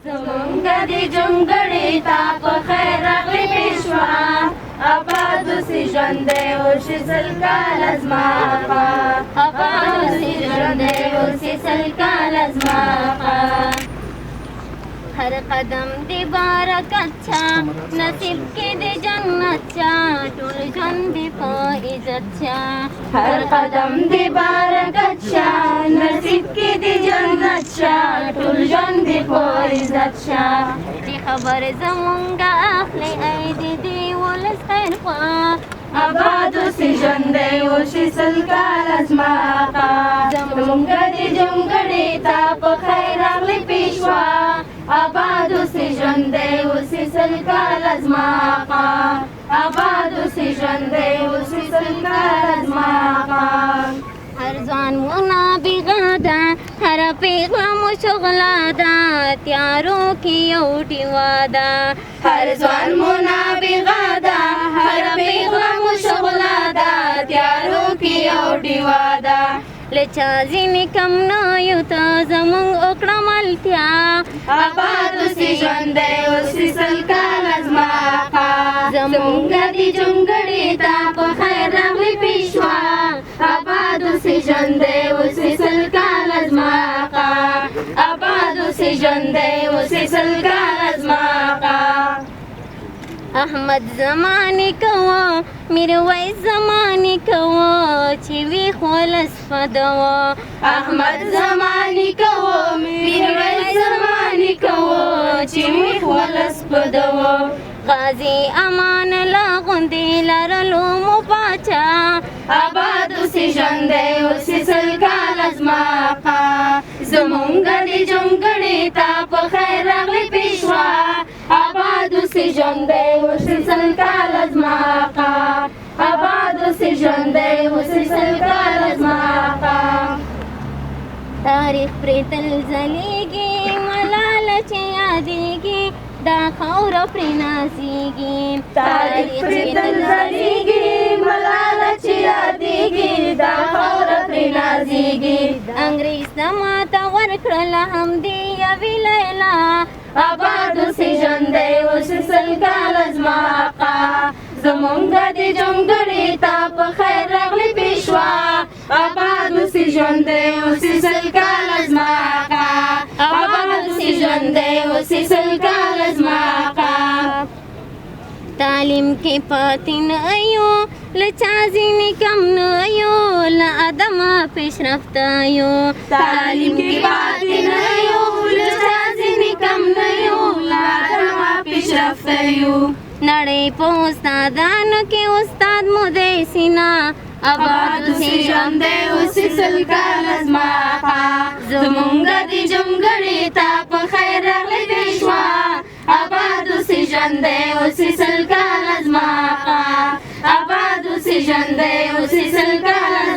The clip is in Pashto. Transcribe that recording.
زمونږ د جونګړې تا په خیر راغلی پیشوا آباد اوسې ژوندی اوسې سل کاله زما آقا آباد اوسې ژوندی اوسې سل کاله زما آقا हर कदम दे बरकत छा नसीब के दे जन्नत छा टूल जन दे इज्जत छा हर कदम दे बरकत छा नसीब के दे जन्नत छा टूल जन दे इज्जत छा जी खबर जमुंगा अखले आई दे वलस खैर ख्वा आबाद اوسې ژوندی اوسې سل کاله زما آقا زمونږ د جونګړې تا په خیر راغلی پیشوا آباد اوسې ژوندی اوسې سل کاله زما آقا آباد اوسې ژوندی اوسې سل کاله زما آقا هر ځوان منابغه ده هر پیغله مو شغله ده تیارو کې یو ډیوه ده هر ځوان منابغه ده هر پیغله مو شغله ده تیارو کې یو ډیوه ده لچا ځینې کم نه یو ته زمونږ وکړه ملتیا آباد اوسې ژوندی اوسې سل کاله زما آقا زمونږ د جونګړې تا په خیر راغلی پیشوا آباد اوسې ژوندی اوسې سل کاله زما آقا آباد اوسې ژوندی اوسې سل کاله زما آقا احمد زمانی کوه میرویس زمانی کوه چې وی خلص فدوه احمد زمانی کوه میرویس زمانی کوه چې وی خلص فدوه غازی امان الله غوندې لرلو مو پاچا آباد اوسې ژوندی اوسې سل کاله زما آقا زمونږ د جونګړې تا په خیر راغلی پیشوا آباد اوسې ژوندی اوسې سل کاله زما آقا آباد اوسې ژوندی اوسې سل کاله زما آقا تاریخ پرې تل ځلیږي ملاله چې یادېږي دا خاوره پرې نازېږي تاریخ پرې تل ځلیږي ملاله چې یادېږي دا خاوره پرې نازېږي انګریز ته ماته ورکړله همدې یوې لیلا آباد اوسې ژوندی اوسې سل کاله زما آقا زمونږ د جونګړې تا په خیر راغلی پیشوا آباد اوسې ژوندی اوسې سل کاله زما آقا آباد اوسې ژوندی اوسې سل کاله زما آقا تعلیم کې پاتې نه یو له چا ځینې کم نه یو له ادمه پیشرفته یو تعلیم کې پاتې نه یو له چا ځینې کم نه یو له ادمه پیشرفته یو نړۍ په استادانو کې استاد مو دی سینا آباد اوسې ژوندی اوسې سل کاله زما آقا زمونږ د جونګړې تا په خیر راغلی پیشوا آباد اوسې ژوندی اوسې سل کاله زما آقا آباد اوسې ژوندی اوسې سل کاله